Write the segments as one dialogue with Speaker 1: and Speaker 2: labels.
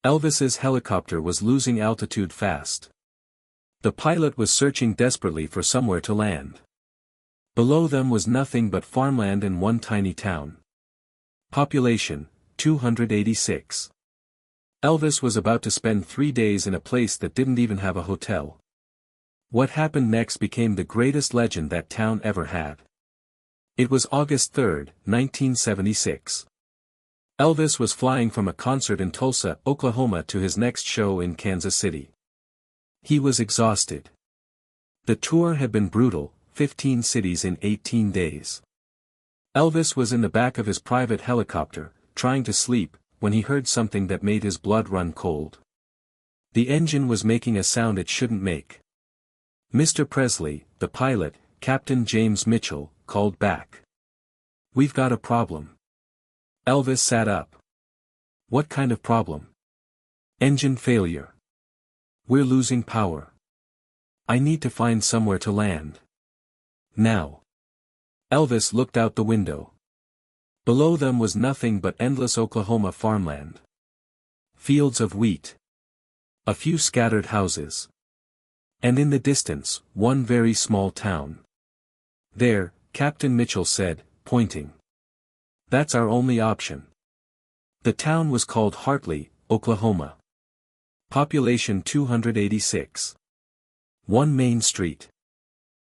Speaker 1: Elvis's helicopter was losing altitude fast. The pilot was searching desperately for somewhere to land. Below them was nothing but farmland and one tiny town. Population, 286. Elvis was about to spend 3 days in a place that didn't even have a hotel. What happened next became the greatest legend that town ever had. It was August 3, 1976. Elvis was flying from a concert in Tulsa, Oklahoma to his next show in Kansas City. He was exhausted. The tour had been brutal, 15 cities in 18 days. Elvis was in the back of his private helicopter, trying to sleep, when he heard something that made his blood run cold. The engine was making a sound it shouldn't make. Mr. Presley, the pilot, Captain James Mitchell, called back. "We've got a problem." Elvis sat up. "What kind of problem?" "Engine failure. We're losing power. I need to find somewhere to land. Now." Elvis looked out the window. Below them was nothing but endless Oklahoma farmland. Fields of wheat. A few scattered houses. And in the distance, one very small town. "There," Captain Mitchell said, pointing. "That's our only option." The town was called Hartley, Oklahoma. Population 286. One main street.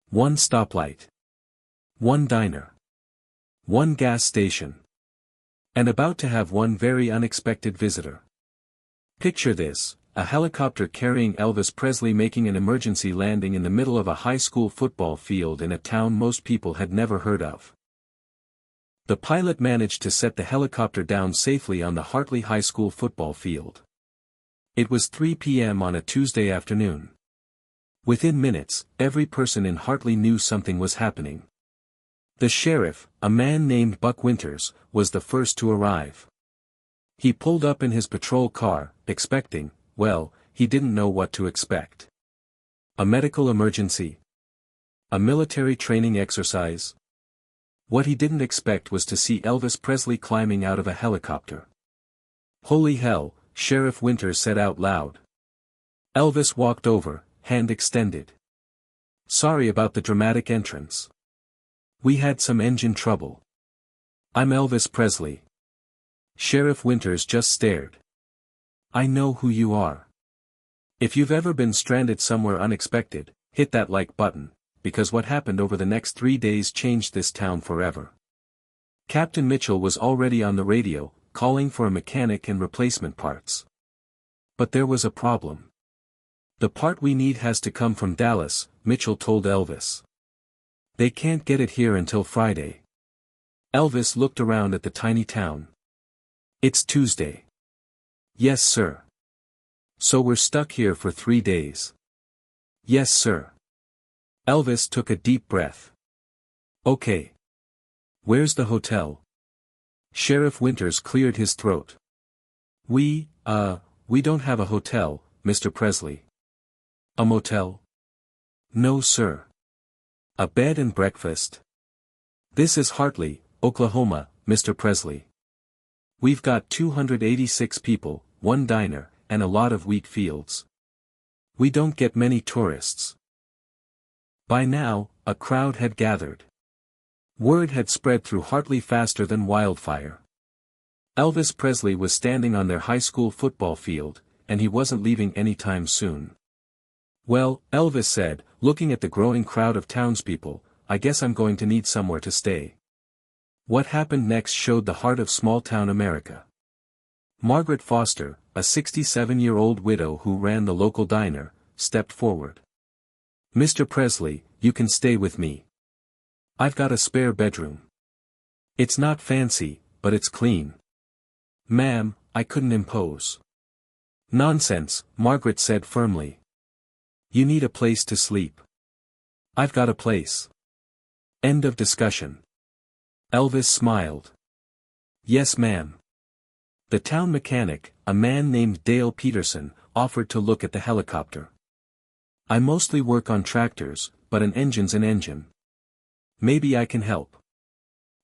Speaker 1: One stoplight. One diner. One gas station. And about to have one very unexpected visitor. Picture this, a helicopter carrying Elvis Presley making an emergency landing in the middle of a high school football field in a town most people had never heard of. The pilot managed to set the helicopter down safely on the Hartley High School football field. It was 3 p.m. on a Tuesday afternoon. Within minutes, every person in Hartley knew something was happening. The sheriff, a man named Buck Winters, was the first to arrive. He pulled up in his patrol car, expecting, well, he didn't know what to expect. A medical emergency? A military training exercise? What he didn't expect was to see Elvis Presley climbing out of a helicopter. "Holy hell," Sheriff Winters said out loud. Elvis walked over, hand extended. "Sorry about the dramatic entrance. We had some engine trouble. I'm Elvis Presley." Sheriff Winters just stared. "I know who you are. If you've ever been stranded somewhere unexpected, hit that like button, because what happened over the next 3 days changed this town forever." Captain Mitchell was already on the radio, calling for a mechanic and replacement parts. But there was a problem. "The part we need has to come from Dallas," Mitchell told Elvis. "They can't get it here until Friday." Elvis looked around at the tiny town. "It's Tuesday." "Yes, sir." "So we're stuck here for 3 days." "Yes, sir." Elvis took a deep breath. "Okay. Where's the hotel?" Sheriff Winters cleared his throat. We don't have a hotel, Mr. Presley." "A motel?" "No, sir." "A bed and breakfast?" "This is Hartley, Oklahoma, Mr. Presley. We've got 286 people, one diner, and a lot of wheat fields. We don't get many tourists." By now, a crowd had gathered. Word had spread through Hartley faster than wildfire. Elvis Presley was standing on their high school football field, and he wasn't leaving anytime soon. "Well," Elvis said, looking at the growing crowd of townspeople, "I guess I'm going to need somewhere to stay." What happened next showed the heart of small-town America. Margaret Foster, a 67-year-old widow who ran the local diner, stepped forward. "Mr. Presley, you can stay with me. I've got a spare bedroom. It's not fancy, but it's clean." "Ma'am, I couldn't impose." "Nonsense," Margaret said firmly. "You need a place to sleep. I've got a place." End of discussion. Elvis smiled. "Yes, ma'am." The town mechanic, a man named Dale Peterson, offered to look at the helicopter. "I mostly work on tractors, but an engine's an engine. Maybe I can help."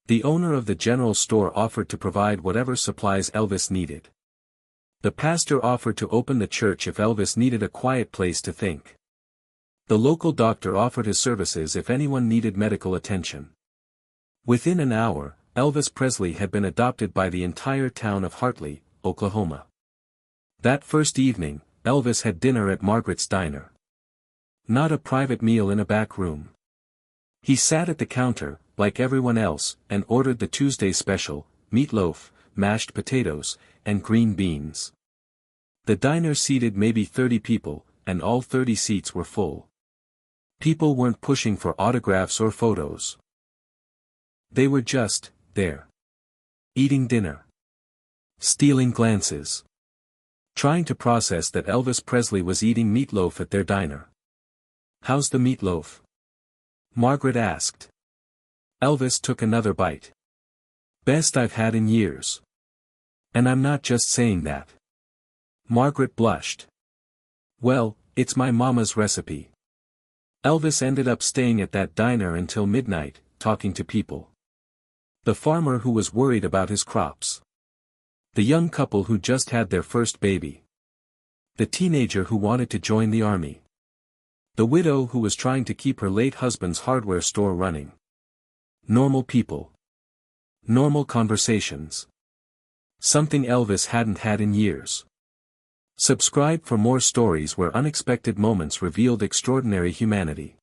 Speaker 1: The owner of the general store offered to provide whatever supplies Elvis needed. The pastor offered to open the church if Elvis needed a quiet place to think. The local doctor offered his services if anyone needed medical attention. Within an hour, Elvis Presley had been adopted by the entire town of Hartley, Oklahoma. That first evening, Elvis had dinner at Margaret's diner. Not a private meal in a back room. He sat at the counter, like everyone else, and ordered the Tuesday special, meatloaf, mashed potatoes, and green beans. The diner seated maybe 30 people, and all 30 seats were full. People weren't pushing for autographs or photos. They were just there. Eating dinner. Stealing glances. Trying to process that Elvis Presley was eating meatloaf at their diner. "How's the meatloaf?" Margaret asked. Elvis took another bite. "Best I've had in years. And I'm not just saying that." Margaret blushed. "Well, it's my mama's recipe." Elvis ended up staying at that diner until midnight, talking to people. The farmer who was worried about his crops. The young couple who just had their first baby. The teenager who wanted to join the army. The widow who was trying to keep her late husband's hardware store running. Normal people. Normal conversations. Something Elvis hadn't had in years. Subscribe for more stories where unexpected moments revealed extraordinary humanity.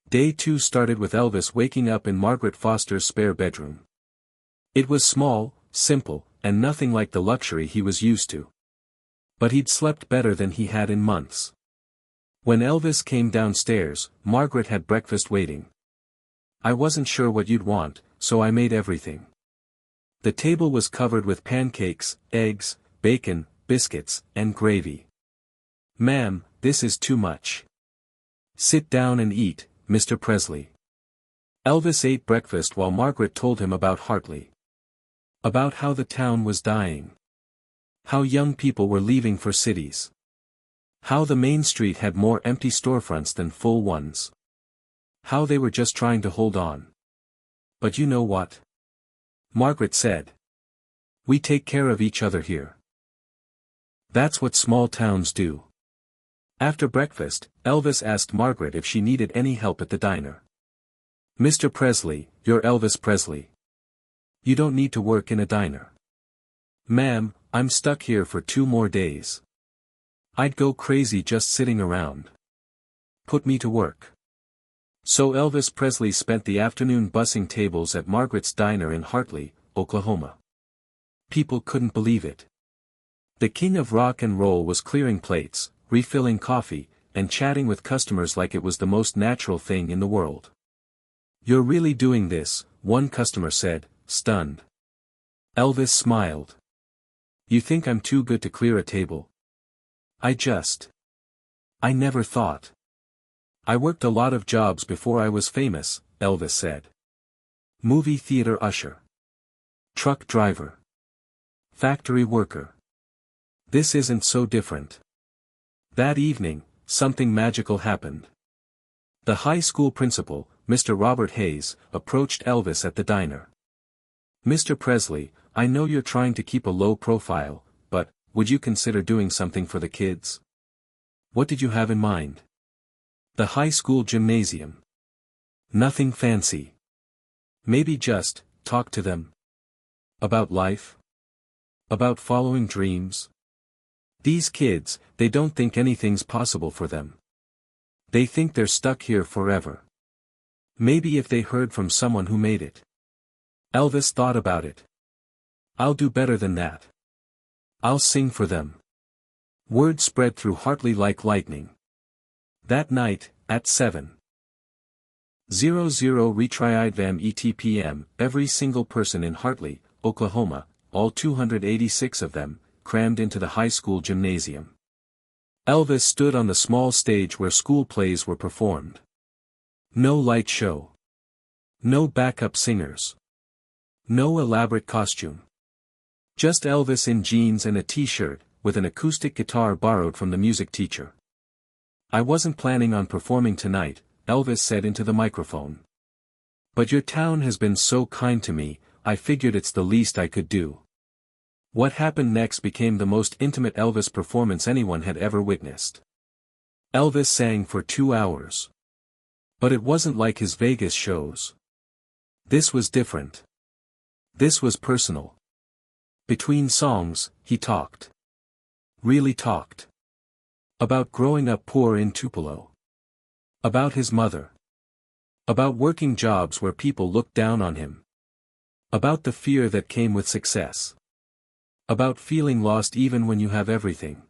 Speaker 1: Day 2 started with Elvis waking up in Margaret Foster's spare bedroom. It was small, simple, and nothing like the luxury he was used to. But he'd slept better than he had in months. When Elvis came downstairs, Margaret had breakfast waiting. "I wasn't sure what you'd want, so I made everything." The table was covered with pancakes, eggs, bacon, biscuits, and gravy. "Ma'am, this is too much. Sit down and eat, Mr. Presley." Elvis ate breakfast while Margaret told him about Hartley. About how the town was dying. How young people were leaving for cities. How the main street had more empty storefronts than full ones. How they were just trying to hold on. "But you know what?" Margaret said. "We take care of each other here. That's what small towns do." After breakfast, Elvis asked Margaret if she needed any help at the diner. "Mr. Presley, you're Elvis Presley. You don't need to work in a diner." "Ma'am, I'm stuck here for 2 more days. I'd go crazy just sitting around. Put me to work." So Elvis Presley spent the afternoon bussing tables at Margaret's diner in Hartley, Oklahoma. People couldn't believe it. The king of rock and roll was clearing plates, refilling coffee, and chatting with customers like it was the most natural thing in the world. "You're really doing this," one customer said, stunned. Elvis smiled. "You think I'm too good to clear a table? I never thought. I worked a lot of jobs before I was famous," Elvis said. "Movie theater usher. Truck driver. Factory worker. This isn't so different." That evening, something magical happened. The high school principal, Mr. Robert Hayes, approached Elvis at the diner. "Mr. Presley, I know you're trying to keep a low profile, but would you consider doing something for the kids?" "What did you have in mind?" "The high school gymnasium. Nothing fancy. Maybe just talk to them. About life. About following dreams. These kids, they don't think anything's possible for them. They think they're stuck here forever. Maybe if they heard from someone who made it." Elvis thought about it. "I'll do better than that. I'll sing for them." Word spread through Hartley like lightning. That night, at 7:00 retriedvam ETPM, every single person in Hartley, Oklahoma, all 286 of them, crammed into the high school gymnasium. Elvis stood on the small stage where school plays were performed. No light show. No backup singers. No elaborate costume. Just Elvis in jeans and a t-shirt, with an acoustic guitar borrowed from the music teacher. "I wasn't planning on performing tonight," Elvis said into the microphone. "But your town has been so kind to me, I figured it's the least I could do." What happened next became the most intimate Elvis performance anyone had ever witnessed. Elvis sang for 2 hours. But it wasn't like his Vegas shows. This was different. This was personal. Between songs, he talked. Really talked. About growing up poor in Tupelo. About his mother. About working jobs where people looked down on him. About the fear that came with success. About feeling lost even when you have everything.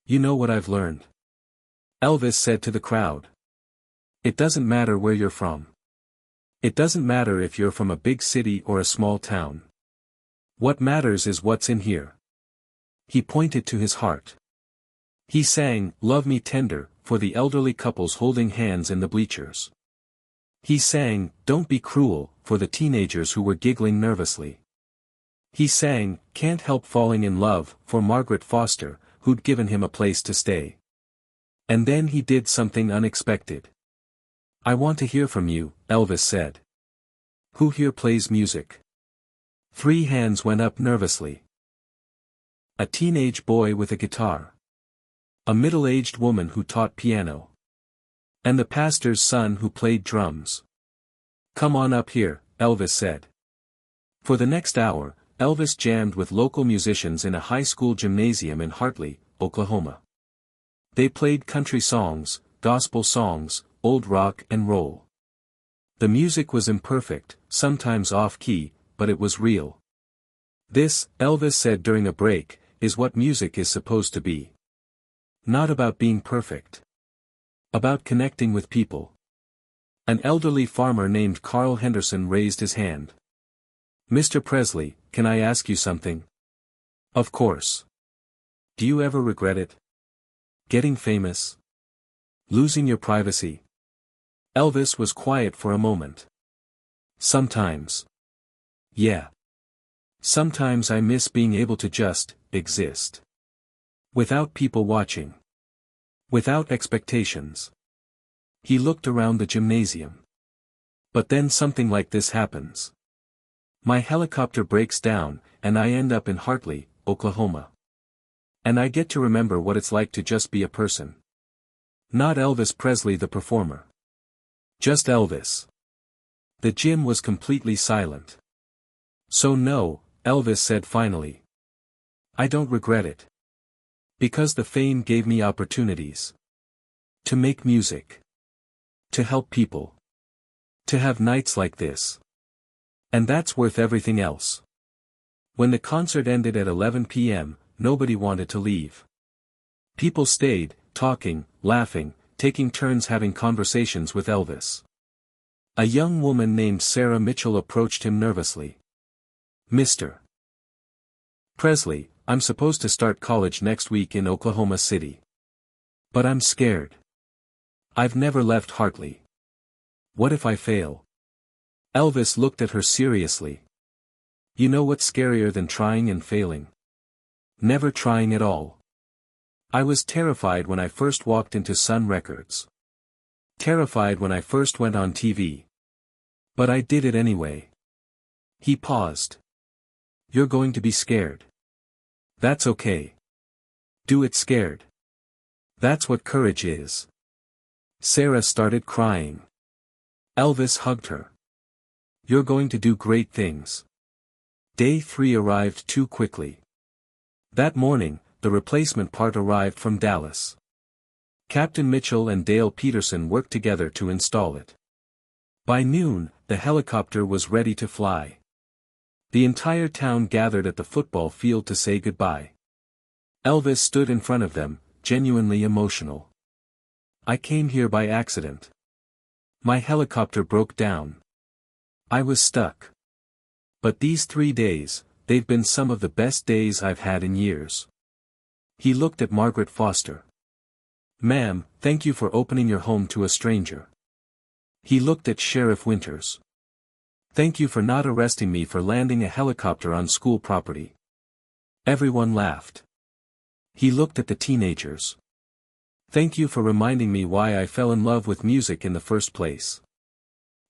Speaker 1: You know what I've learned? Elvis said to the crowd. It doesn't matter where you're from. It doesn't matter if you're from a big city or a small town. What matters is what's in here. He pointed to his heart. He sang, "Love Me Tender," for the elderly couples holding hands in the bleachers. He sang, "Don't Be Cruel," for the teenagers who were giggling nervously. He sang, "Can't Help Falling in Love," for Margaret Foster, who'd given him a place to stay. And then he did something unexpected. "I want to hear from you," Elvis said. "Who here plays music?" 3 hands went up nervously. A teenage boy with a guitar. A middle-aged woman who taught piano. And the pastor's son who played drums. "Come on up here," Elvis said. For the next hour, Elvis jammed with local musicians in a high school gymnasium in Hartley, Oklahoma. They played country songs, gospel songs, old rock and roll. The music was imperfect, sometimes off-key, but it was real. This, Elvis said during a break, is what music is supposed to be. Not about being perfect. About connecting with people. An elderly farmer named Carl Henderson raised his hand. "Mr. Presley, can I ask you something?" "Of course." "Do you ever regret it? Getting famous? Losing your privacy?" Elvis was quiet for a moment. "Sometimes. Yeah. Sometimes I miss being able to just exist. Without people watching. Without expectations." He looked around the gymnasium. "But then something like this happens. My helicopter breaks down, and I end up in Hartley, Oklahoma. And I get to remember what it's like to just be a person. Not Elvis Presley the performer. Just Elvis." The gym was completely silent. "So no," Elvis said finally. "I don't regret it. Because the fame gave me opportunities. To make music. To help people. To have nights like this. And that's worth everything else." When the concert ended at 11 p.m., nobody wanted to leave. People stayed, talking, laughing, taking turns having conversations with Elvis. A young woman named Sarah Mitchell approached him nervously. "Mr. Presley, I'm supposed to start college next week in Oklahoma City. But I'm scared. I've never left Hartley. What if I fail?" Elvis looked at her seriously. "You know what's scarier than trying and failing? Never trying at all. I was terrified when I first walked into Sun Records. Terrified when I first went on TV. But I did it anyway." He paused. "You're going to be scared. That's okay. Do it scared. That's what courage is." Sarah started crying. Elvis hugged her. "You're going to do great things." Day 3 arrived too quickly. That morning, the replacement part arrived from Dallas. Captain Mitchell and Dale Peterson worked together to install it. By noon, the helicopter was ready to fly. The entire town gathered at the football field to say goodbye. Elvis stood in front of them, genuinely emotional. "I came here by accident. My helicopter broke down. I was stuck. But these 3 days, they've been some of the best days I've had in years." He looked at Margaret Foster. "Ma'am, thank you for opening your home to a stranger." He looked at Sheriff Winters. "Thank you for not arresting me for landing a helicopter on school property." Everyone laughed. He looked at the teenagers. "Thank you for reminding me why I fell in love with music in the first place."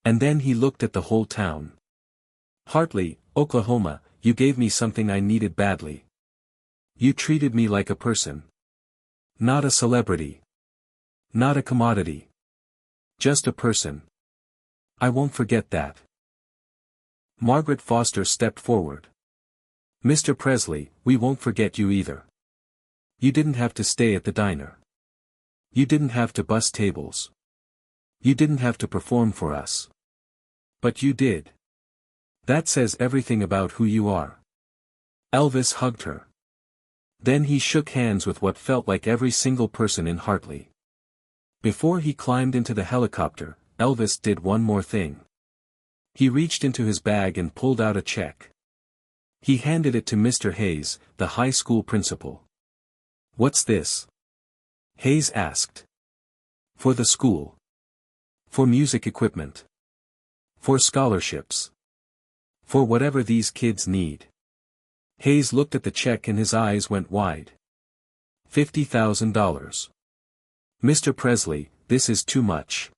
Speaker 1: And then he looked at the whole town. "Hartley, Oklahoma, you gave me something I needed badly. You treated me like a person. Not a celebrity. Not a commodity. Just a person. I won't forget that. Margaret Foster stepped forward. Mr. Presley, we won't forget you either. You didn't have to stay at the diner. You didn't have to bus tables. You didn't have to perform for us. But you did. That says everything about who you are. Elvis hugged her. Then he shook hands with what felt like every single person in Hartley. Before he climbed into the helicopter, Elvis did one more thing. He reached into his bag and pulled out a check. He handed it to Mr. Hayes, the high school principal. What's this? Hayes asked. For the school. For music equipment. For scholarships. For whatever these kids need. Hayes looked at the check and his eyes went wide. $50,000. Mr. Presley, this is too much.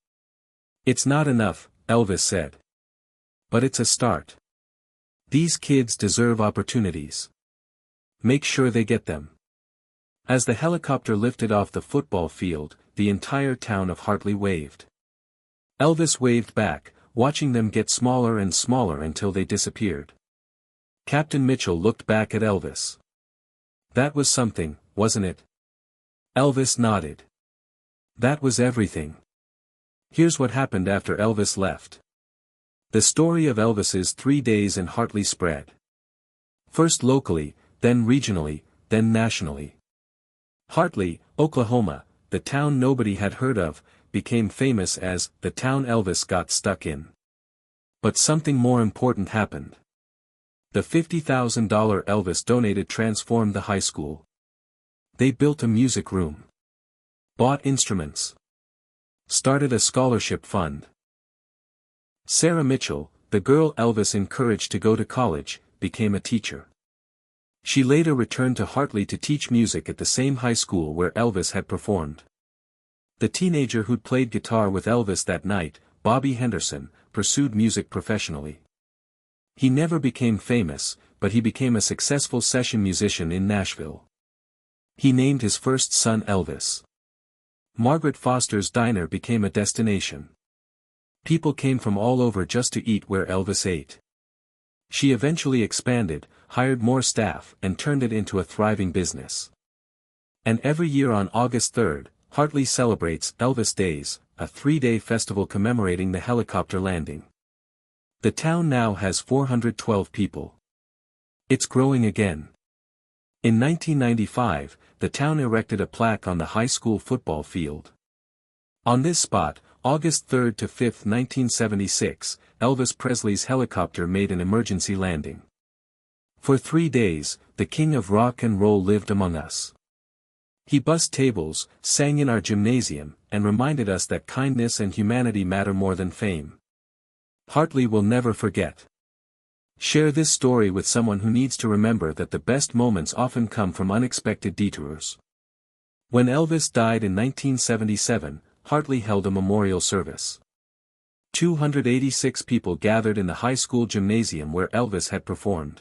Speaker 1: It's not enough, Elvis said. But it's a start. These kids deserve opportunities. Make sure they get them. As the helicopter lifted off the football field, the entire town of Hartley waved. Elvis waved back, watching them get smaller and smaller until they disappeared. Captain Mitchell looked back at Elvis. That was something, wasn't it? Elvis nodded. That was everything. Here's what happened after Elvis left. The story of Elvis's 3 days in Hartley spread. First locally, then regionally, then nationally. Hartley, Oklahoma, the town nobody had heard of, became famous as the town Elvis got stuck in. But something more important happened. The $50,000 Elvis donated transformed the high school. They built a music room. Bought instruments. Started a scholarship fund. Sarah Mitchell, the girl Elvis encouraged to go to college, became a teacher. She later returned to Hartley to teach music at the same high school where Elvis had performed. The teenager who'd played guitar with Elvis that night, Bobby Henderson, pursued music professionally. He never became famous, but he became a successful session musician in Nashville. He named his first son Elvis. Margaret Foster's diner became a destination. People came from all over just to eat where Elvis ate. She eventually expanded, hired more staff, and turned it into a thriving business. And every year on August 3rd, Hartley celebrates Elvis Days, a 3-day festival commemorating the helicopter landing. The town now has 412 people. It's growing again. In 1995, the town erected a plaque on the high school football field. On this spot, August 3 to 5, 1976, Elvis Presley's helicopter made an emergency landing. For 3 days, the king of rock and roll lived among us. He bussed tables, sang in our gymnasium, and reminded us that kindness and humanity matter more than fame. Hartley will never forget. Share this story with someone who needs to remember that the best moments often come from unexpected detours. When Elvis died in 1977, Hartley held a memorial service. 286 people gathered in the high school gymnasium where Elvis had performed.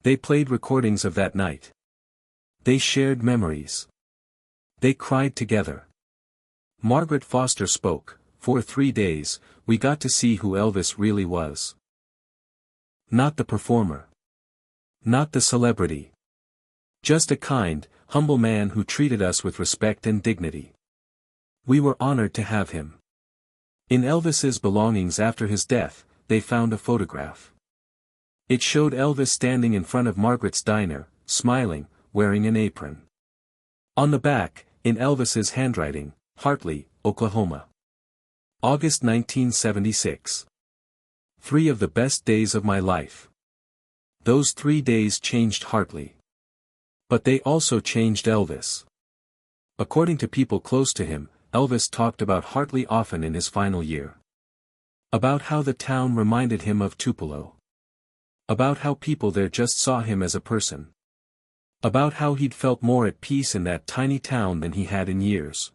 Speaker 1: They played recordings of that night. They shared memories. They cried together. Margaret Foster spoke. For 3 days, we got to see who Elvis really was. Not the performer. Not the celebrity. Just a kind, humble man who treated us with respect and dignity. We were honored to have him. In Elvis's belongings after his death, they found a photograph. It showed Elvis standing in front of Margaret's diner, smiling, wearing an apron. On the back, in Elvis's handwriting, Hartley, Oklahoma. August 1976. 3 of the best days of my life. Those 3 days changed Hartley. But they also changed Elvis. According to people close to him, Elvis talked about Hartley often in his final year. About how the town reminded him of Tupelo. About how people there just saw him as a person. About how he'd felt more at peace in that tiny town than he had in years.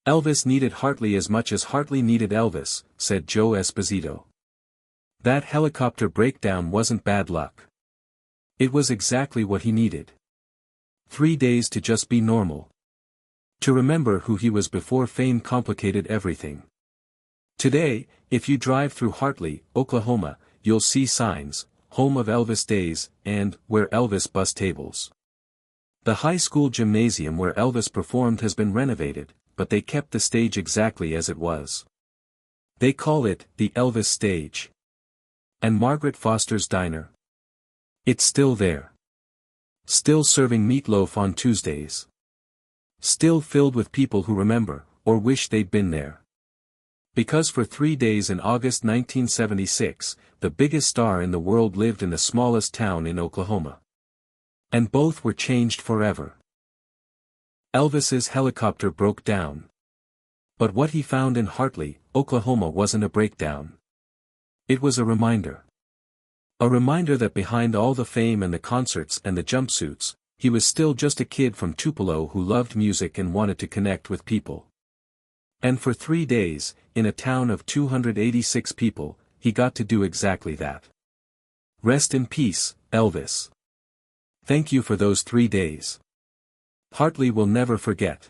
Speaker 1: Elvis needed Hartley as much as Hartley needed Elvis, said Joe Esposito. That helicopter breakdown wasn't bad luck. It was exactly what he needed. 3 days to just be normal. To remember who he was before fame complicated everything. Today, if you drive through Hartley, Oklahoma, you'll see signs, "Home of Elvis Days," and "Where Elvis Bus Tables." The high school gymnasium where Elvis performed has been renovated, but they kept the stage exactly as it was. They call it the Elvis Stage. And Margaret Foster's diner? It's still there. Still serving meatloaf on Tuesdays. Still filled with people who remember, or wish they'd been there. Because for 3 days in August 1976, the biggest star in the world lived in the smallest town in Oklahoma. And both were changed forever. Elvis's helicopter broke down. But what he found in Hartley, Oklahoma wasn't a breakdown. It was a reminder. A reminder that behind all the fame and the concerts and the jumpsuits, he was still just a kid from Tupelo who loved music and wanted to connect with people. And for 3 days, in a town of 286 people, he got to do exactly that. Rest in peace, Elvis. Thank you for those 3 days. Hartley will never forget.